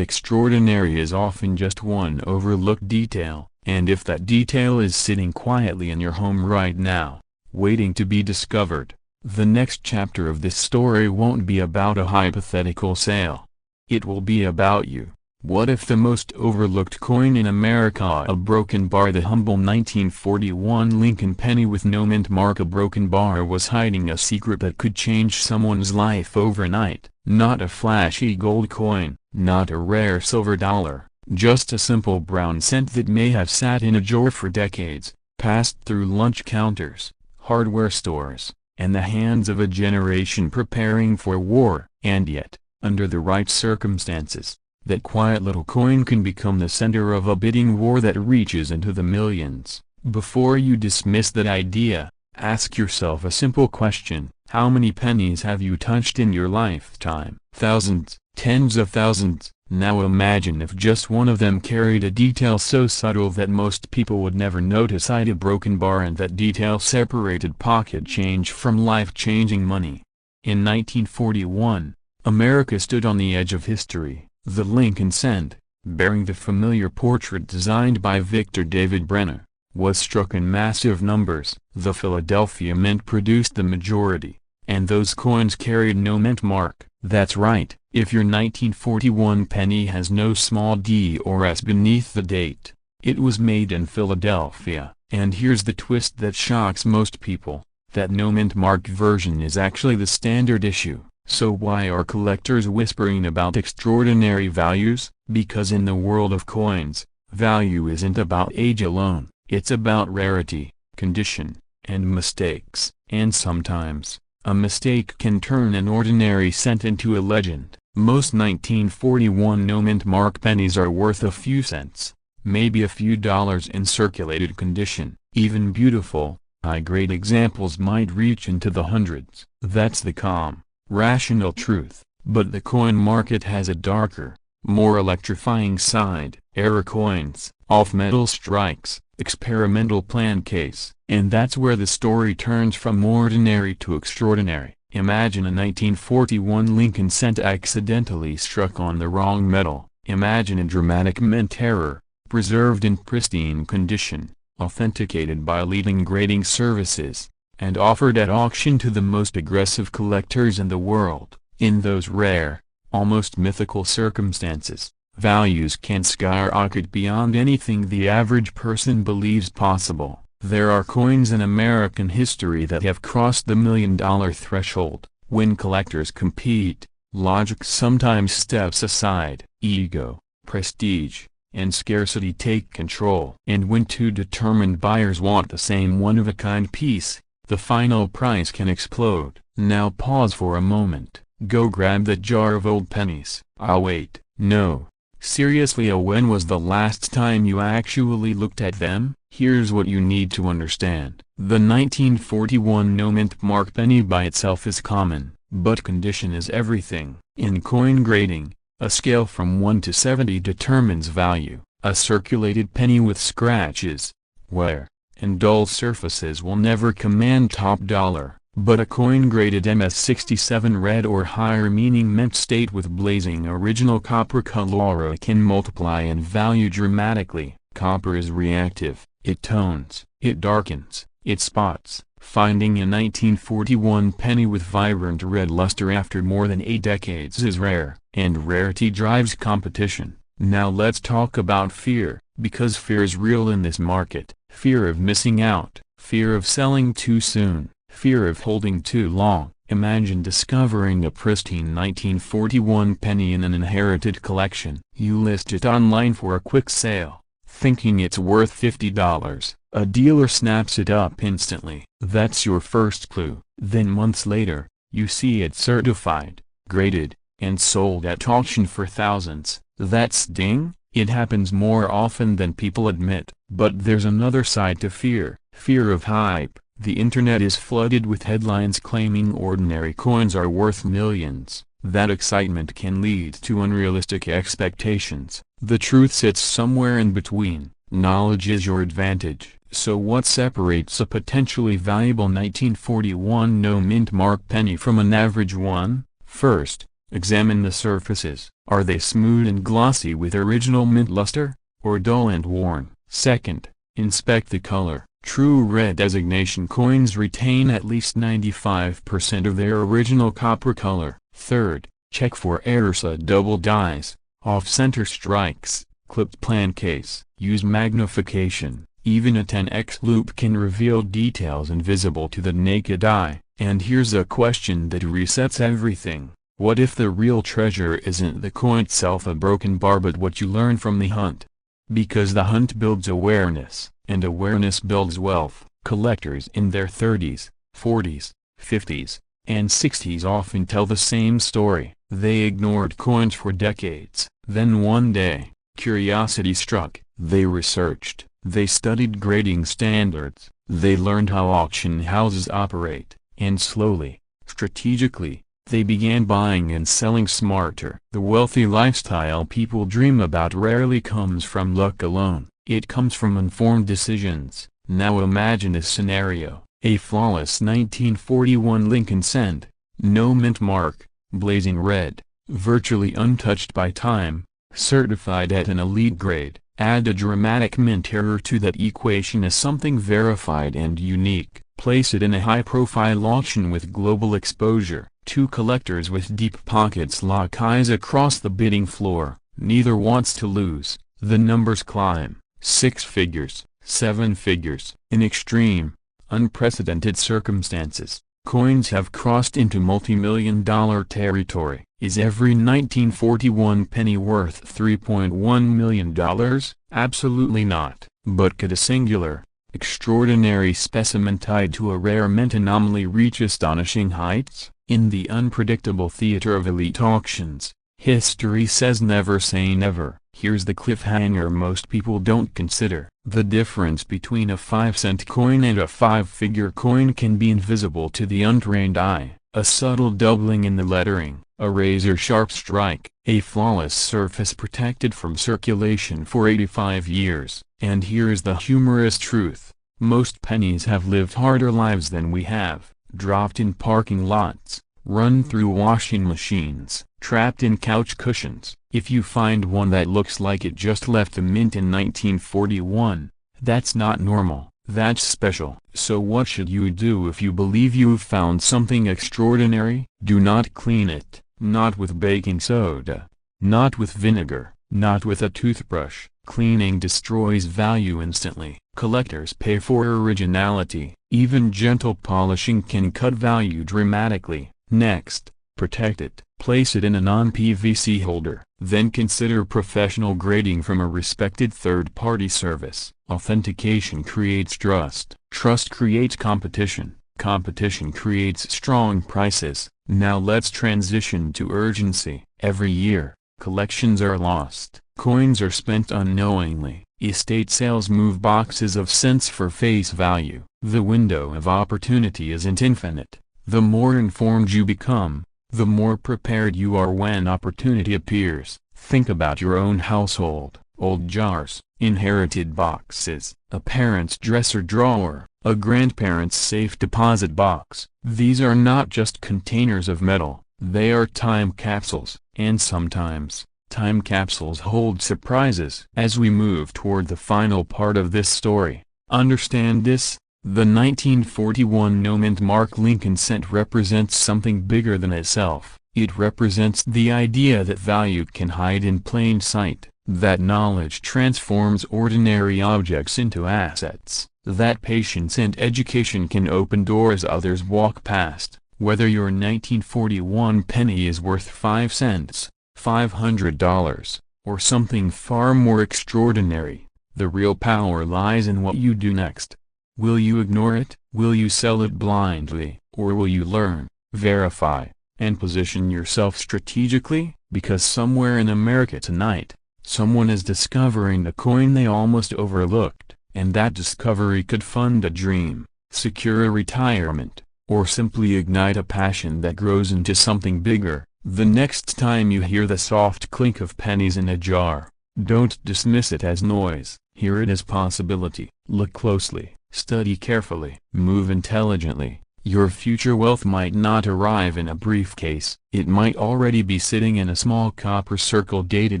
extraordinary is often just one overlooked detail. And if that detail is sitting quietly in your home right now, waiting to be discovered, the next chapter of this story won't be about a hypothetical sale. It will be about you. What if the most overlooked coin in America, a broken bar? The humble 1941 Lincoln penny with no mint mark. A broken bar was hiding a secret that could change someone's life overnight. Not a flashy gold coin, not a rare silver dollar, just a simple brown cent that may have sat in a drawer for decades, passed through lunch counters, hardware stores, and the hands of a generation preparing for war. And yet, under the right circumstances, that quiet little coin can become the center of a bidding war that reaches into the millions. Before you dismiss that idea, ask yourself a simple question: how many pennies have you touched in your lifetime? Thousands, tens of thousands. Now imagine if just one of them carried a detail so subtle that most people would never notice it: a broken bar, and that detail separated pocket change from life-changing money. In 1941, America stood on the edge of history. The Lincoln cent, bearing the familiar portrait designed by Victor David Brenner, was struck in massive numbers. The Philadelphia Mint produced the majority, and those coins carried no mint mark. That's right, if your 1941 penny has no small d or s beneath the date, it was made in Philadelphia. And here's the twist that shocks most people: that no mint mark version is actually the standard issue. So why are collectors whispering about extraordinary values? Because in the world of coins, value isn't about age alone. It's about rarity, condition, and mistakes. And sometimes, a mistake can turn an ordinary cent into a legend. Most 1941 no-mint mark pennies are worth a few cents, maybe a few dollars in circulated condition. Even beautiful, high-grade examples might reach into the hundreds. That's the calm, rational truth. But the coin market has a darker, more electrifying side. Error coins, off-metal strikes, experimental plan case. And that's where the story turns from ordinary to extraordinary. Imagine a 1941 Lincoln cent accidentally struck on the wrong metal. Imagine a dramatic mint error, preserved in pristine condition, authenticated by leading grading services, and offered at auction to the most aggressive collectors in the world. In those rare, almost mythical circumstances, values can skyrocket beyond anything the average person believes possible. There are coins in American history that have crossed the $1 million threshold. When collectors compete, logic sometimes steps aside. Ego, prestige, and scarcity take control. And when two determined buyers want the same one-of-a-kind piece, the final price can explode. Now pause for a moment. Go grab that jar of old pennies. I'll wait. No. Seriously, when was the last time you actually looked at them? Here's what you need to understand. The 1941 no-mint mark penny by itself is common, but condition is everything. In coin grading, a scale from 1 to 70 determines value. A circulated penny with scratches, wear, and dull surfaces will never command top dollar. But a coin graded MS-67 red or higher, meaning mint state with blazing original copper color, can multiply in value dramatically. Copper is reactive, it tones, it darkens, it spots. Finding a 1941 penny with vibrant red luster after more than 8 decades is rare, and rarity drives competition. Now let's talk about fear, because fear is real in this market. Fear of missing out, fear of selling too soon, fear of holding too long. Imagine discovering a pristine 1941 penny in an inherited collection. You list it online for a quick sale, thinking it's worth $50. A dealer snaps it up instantly. That's your first clue. Then months later, you see it certified, graded, and sold at auction for thousands. That sting? It happens more often than people admit. But there's another side to fear. Fear of hype. The internet is flooded with headlines claiming ordinary coins are worth millions. That excitement can lead to unrealistic expectations. The truth sits somewhere in between. Knowledge is your advantage. So what separates a potentially valuable 1941 no-mint mark penny from an average one? First, examine the surfaces. Are they smooth and glossy with original mint luster, or dull and worn? Second, inspect the color. True red designation coins retain at least 95% of their original copper color. Third, check for errors, double dies, off-center strikes, clipped plan case. Use magnification. Even a 10x loupe can reveal details invisible to the naked eye. And here's a question that resets everything. What if the real treasure isn't the coin itself, a broken bar, but what you learn from the hunt? Because the hunt builds awareness, and awareness builds wealth. Collectors in their 30s, 40s, 50s, and 60s often tell the same story. They ignored coins for decades. Then one day, curiosity struck. They researched. They studied grading standards. They learned how auction houses operate. And slowly, strategically, they began buying and selling smarter. The wealthy lifestyle people dream about rarely comes from luck alone. It comes from informed decisions. Now imagine this scenario. A flawless 1941 Lincoln cent, no mint mark, blazing red, virtually untouched by time, certified at an elite grade. Add a dramatic mint error to that equation as something verified and unique. Place it in a high-profile auction with global exposure. Two collectors with deep pockets lock eyes across the bidding floor. Neither wants to lose. The numbers climb. 6 figures, 7 figures. In extreme, unprecedented circumstances, coins have crossed into multi-million-dollar territory. Is every 1941 penny worth $3.1 million? Absolutely not. But could a singular, extraordinary specimen tied to a rare mint anomaly reach astonishing heights? In the unpredictable theater of elite auctions, history says never say never. Here's the cliffhanger most people don't consider. The difference between a 5-cent coin and a 5-figure coin can be invisible to the untrained eye. A subtle doubling in the lettering, a razor-sharp strike, a flawless surface protected from circulation for 85 years. And here's the humorous truth. Most pennies have lived harder lives than we have, dropped in parking lots, run through washing machines, trapped in couch cushions. If you find one that looks like it just left the mint in 1941, that's not normal, that's special. So what should you do if you believe you've found something extraordinary? Do not clean it, not with baking soda, not with vinegar, not with a toothbrush. Cleaning destroys value instantly. Collectors pay for originality. Even gentle polishing can cut value dramatically. Next, protect it. Place it in a non-PVC holder. Then consider professional grading from a respected third-party service. Authentication creates trust. Trust creates competition. Competition creates strong prices. Now let's transition to urgency. Every year, collections are lost. Coins are spent unknowingly. Estate sales move boxes of cents for face value. The window of opportunity isn't infinite. The more informed you become, the more prepared you are when opportunity appears. Think about your own household. Old jars, inherited boxes, a parent's dresser drawer, a grandparent's safe deposit box. These are not just containers of metal, they are time capsules. And sometimes, time capsules hold surprises. As we move toward the final part of this story, understand this: the 1941 no mint mark Lincoln cent represents something bigger than itself. It represents the idea that value can hide in plain sight, that knowledge transforms ordinary objects into assets, that patience and education can open doors others walk past. Whether your 1941 penny is worth 5 cents, $500, or something far more extraordinary, the real power lies in what you do next. Will you ignore it? Will you sell it blindly? Or will you learn, verify, and position yourself strategically? Because somewhere in America tonight, someone is discovering a coin they almost overlooked, and that discovery could fund a dream, secure a retirement, or simply ignite a passion that grows into something bigger. The next time you hear the soft clink of pennies in a jar, don't dismiss it as noise. Hear it as possibility. Look closely, study carefully, move intelligently. Your future wealth might not arrive in a briefcase. It might already be sitting in a small copper circle dated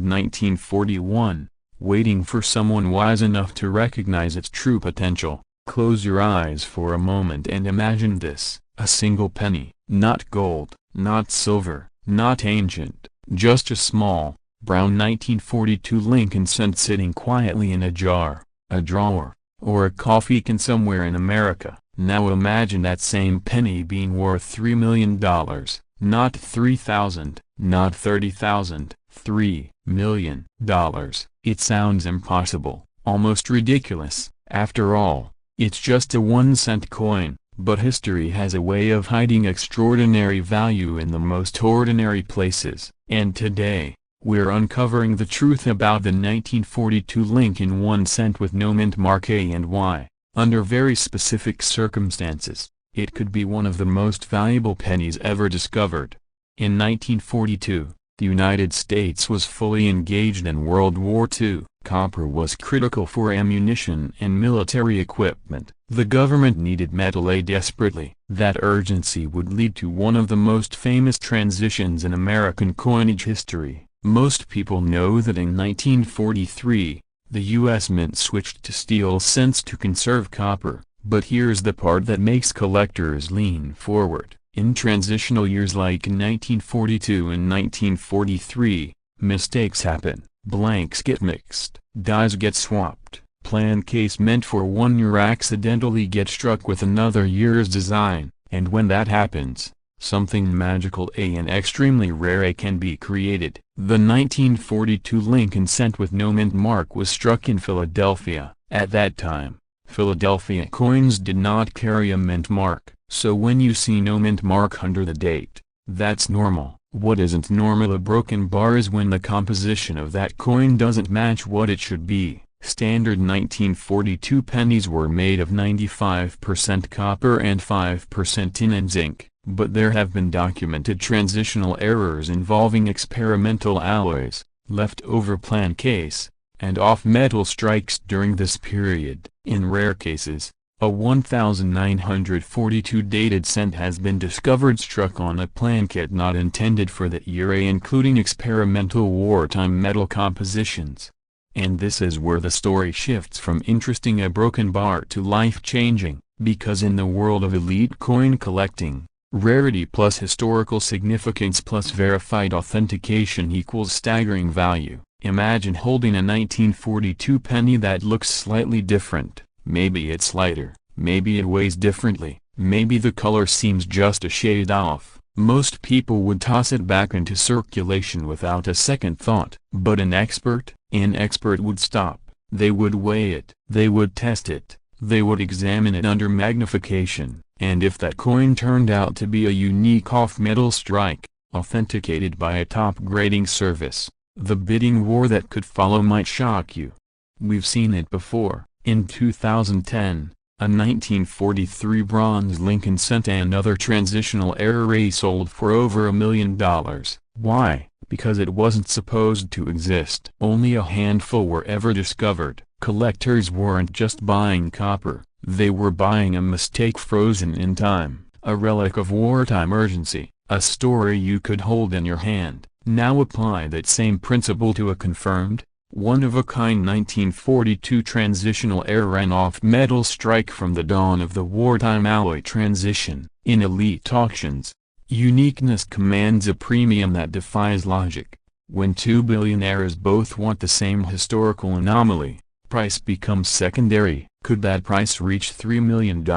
1941, waiting for someone wise enough to recognize its true potential. Close your eyes for a moment and imagine this: a single penny, not gold, not silver, not ancient, just a small, brown 1942 Lincoln cent sitting quietly in a jar, a drawer, or a coffee can somewhere in America. Now imagine that same penny being worth $3 million, not $3,000, not $30,000, $3 million. It sounds impossible, almost ridiculous. After all, it's just a 1-cent coin, but history has a way of hiding extraordinary value in the most ordinary places. And today, we're uncovering the truth about the 1942 Lincoln 1 cent with no mint mark A and Y. Under very specific circumstances, it could be one of the most valuable pennies ever discovered. In 1942, the United States was fully engaged in World War II. Copper was critical for ammunition and military equipment. The government needed metal A desperately. That urgency would lead to one of the most famous transitions in American coinage history. Most people know that in 1943, the U.S. Mint switched to steel cents to conserve copper, but here's the part that makes collectors lean forward. In transitional years like in 1942 and 1943, mistakes happen. Blanks get mixed, dies get swapped, plan case meant for one year accidentally get struck with another year's design, and when that happens, something magical and extremely rare can be created. The 1942 Lincoln cent with no mint mark was struck in Philadelphia. At that time, Philadelphia coins did not carry a mint mark, so when you see no mint mark under the date, that's normal. What isn't normal, a broken bar, is when the composition of that coin doesn't match what it should be. Standard 1942 pennies were made of 95% copper and 5% tin and zinc, but there have been documented transitional errors involving experimental alloys, leftover plan case, and off-metal strikes during this period. In rare cases, a 1942 dated cent has been discovered struck on a plankette not intended for that era, including experimental wartime metal compositions. And this is where the story shifts from interesting a broken bar to life-changing, because in the world of elite coin collecting, rarity plus historical significance plus verified authentication equals staggering value. Imagine holding a 1942 penny that looks slightly different. Maybe it's lighter, maybe it weighs differently, maybe the color seems just a shade off. Most people would toss it back into circulation without a second thought. But an expert would stop. They would weigh it, they would test it, they would examine it under magnification, and if that coin turned out to be a unique off-metal strike, authenticated by a top grading service, the bidding war that could follow might shock you. We've seen it before. In 2010, a 1943 bronze Lincoln cent and other transitional era sold for over $1 million. Why? Because it wasn't supposed to exist. Only a handful were ever discovered. Collectors weren't just buying copper, they were buying a mistake frozen in time, a relic of wartime urgency, a story you could hold in your hand. Now apply that same principle to a confirmed, one-of-a-kind 1942 transitional era and off-metal strike from the dawn of the wartime alloy transition. In elite auctions, uniqueness commands a premium that defies logic. When two billionaires both want the same historical anomaly, price becomes secondary. Could that price reach $3 million?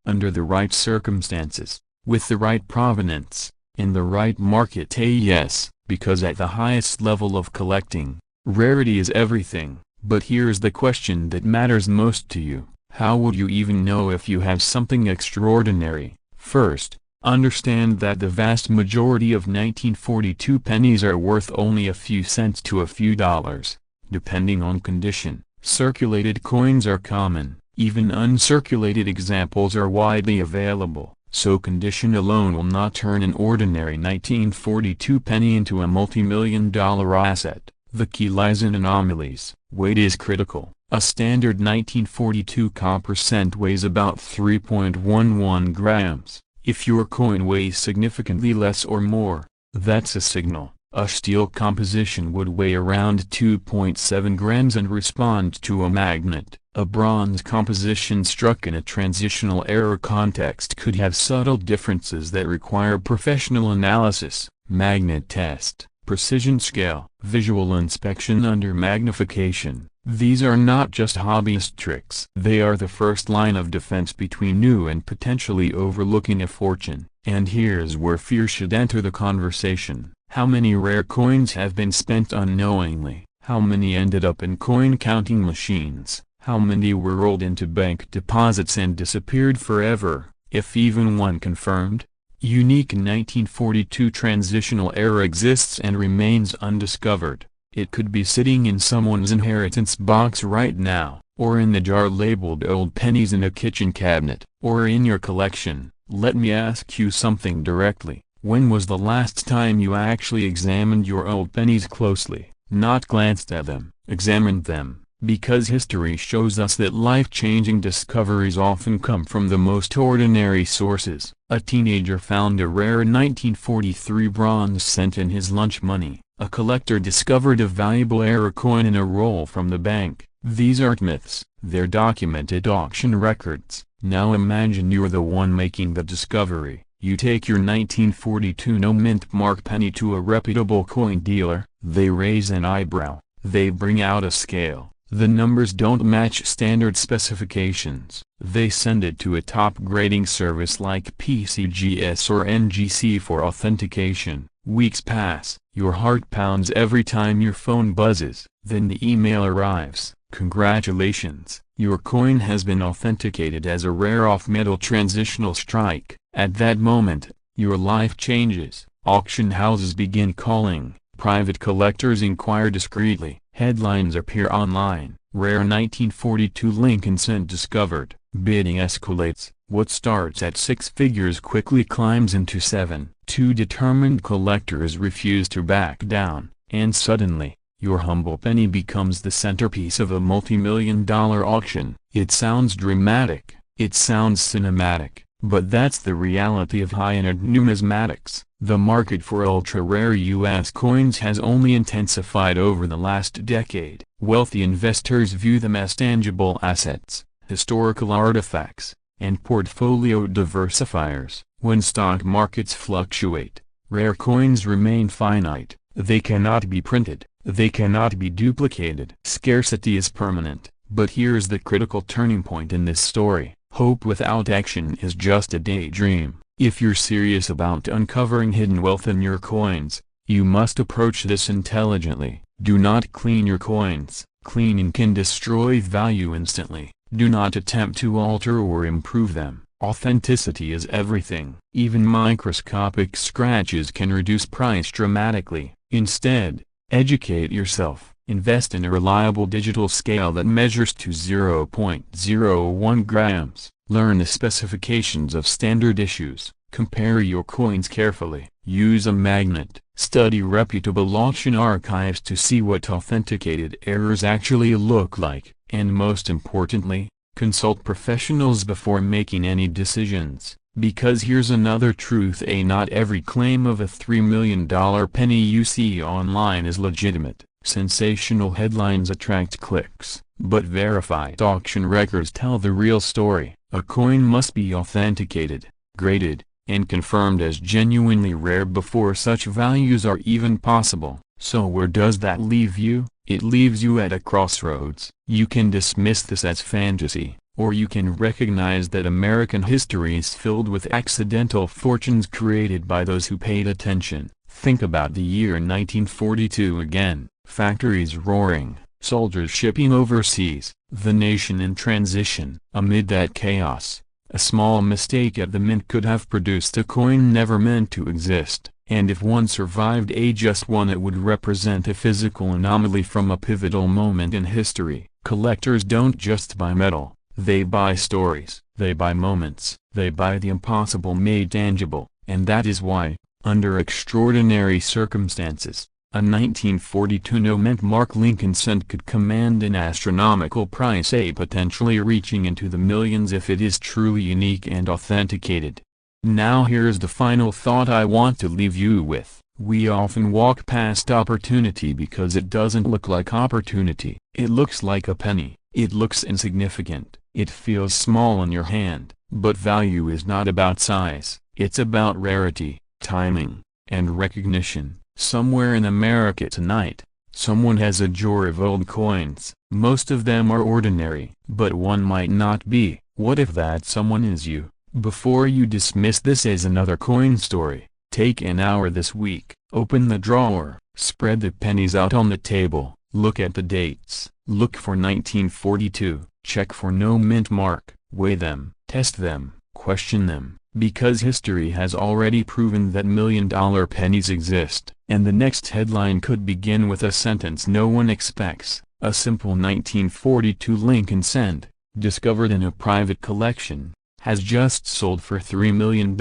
Under the right circumstances, with the right provenance, in the right market? Yes, because at the highest level of collecting, rarity is everything. But here's the question that matters most to you. How would you even know if you have something extraordinary? First, understand that the vast majority of 1942 pennies are worth only a few cents to a few dollars, depending on condition. Circulated coins are common, even uncirculated examples are widely available, so condition alone will not turn an ordinary 1942 penny into a multi-million-dollar asset. The key lies in anomalies. Weight is critical. A standard 1942 copper cent weighs about 3.11 grams. If your coin weighs significantly less or more, that's a signal. A steel composition would weigh around 2.7 grams and respond to a magnet. A bronze composition struck in a transitional era context could have subtle differences that require professional analysis, magnet test, precision scale, visual inspection under magnification. These are not just hobbyist tricks. They are the first line of defense between you and potentially overlooking a fortune. And here's where fear should enter the conversation. How many rare coins have been spent unknowingly? How many ended up in coin counting machines? How many were rolled into bank deposits and disappeared forever, if even one confirmed? Unique 1942 transitional era exists and remains undiscovered. It could be sitting in someone's inheritance box right now, or in the jar labeled old pennies in a kitchen cabinet, or in your collection. Let me ask you something directly. When was the last time you actually examined your old pennies closely? Not glanced at them, examined them, because history shows us that life-changing discoveries often come from the most ordinary sources. A teenager found a rare 1943 bronze cent in his lunch money. A collector discovered a valuable era coin in a roll from the bank. These aren't myths, they're documented auction records. Now imagine you're the one making the discovery. You take your 1942 no mint mark penny to a reputable coin dealer. They raise an eyebrow. They bring out a scale. The numbers don't match standard specifications. They send it to a top grading service like PCGS or NGC for authentication. Weeks pass. Your heart pounds every time your phone buzzes. Then the email arrives. Congratulations, your coin has been authenticated as a rare off-metal transitional strike. At that moment, your life changes. Auction houses begin calling, private collectors inquire discreetly, headlines appear online. Rare 1942 Lincoln cent discovered. Bidding escalates. What starts at 6 figures quickly climbs into 7. Two determined collectors refuse to back down, and suddenly, your humble penny becomes the centerpiece of a multi-million-dollar auction. It sounds dramatic, it sounds cinematic, but that's the reality of high-end numismatics. The market for ultra-rare U.S. coins has only intensified over the last decade. Wealthy investors view them as tangible assets, historical artifacts, and portfolio diversifiers. When stock markets fluctuate, rare coins remain finite. They cannot be printed, they cannot be duplicated. Scarcity is permanent, but here's the critical turning point in this story. Hope without action is just a daydream. If you're serious about uncovering hidden wealth in your coins, you must approach this intelligently. Do not clean your coins. Cleaning can destroy value instantly. Do not attempt to alter or improve them. Authenticity is everything. Even microscopic scratches can reduce price dramatically. Instead, educate yourself. Invest in a reliable digital scale that measures to 0.01 grams. Learn the specifications of standard issues. Compare your coins carefully. Use a magnet. Study reputable auction archives to see what authenticated errors actually look like. And most importantly, consult professionals before making any decisions. Because here's another truth: not every claim of a $3 million penny you see online is legitimate. Sensational headlines attract clicks, but verified auction records tell the real story. A coin must be authenticated, graded, and confirmed as genuinely rare before such values are even possible. So where does that leave you? It leaves you at a crossroads. You can dismiss this as fantasy, or you can recognize that American history is filled with accidental fortunes created by those who paid attention. Think about the year 1942 again. Factories roaring, soldiers shipping overseas, the nation in transition. Amid that chaos, a small mistake at the mint could have produced a coin never meant to exist. And if one survived, just one, it would represent a physical anomaly from a pivotal moment in history. Collectors don't just buy metal, they buy stories, they buy moments, they buy the impossible made tangible. And that is why, under extraordinary circumstances, a 1942 no-mint mark Lincoln cent could command an astronomical price, potentially reaching into the millions if it is truly unique and authenticated. Now here's the final thought I want to leave you with. We often walk past opportunity because it doesn't look like opportunity. It looks like a penny. It looks insignificant. It feels small in your hand. But value is not about size. It's about rarity, timing, and recognition. Somewhere in America tonight, someone has a drawer of old coins. Most of them are ordinary, but one might not be. What if that someone is you? Before you dismiss this as another coin story, take an hour this week. Open the drawer, spread the pennies out on the table, look at the dates, look for 1942, check for no mint mark, weigh them, test them, question them, because history has already proven that million-dollar pennies exist. And the next headline could begin with a sentence no one expects. A simple 1942 Lincoln cent, discovered in a private collection, has just sold for $3 million.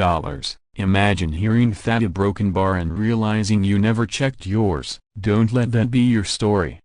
Imagine hearing that, a broken bar, and realizing you never checked yours. Don't let that be your story.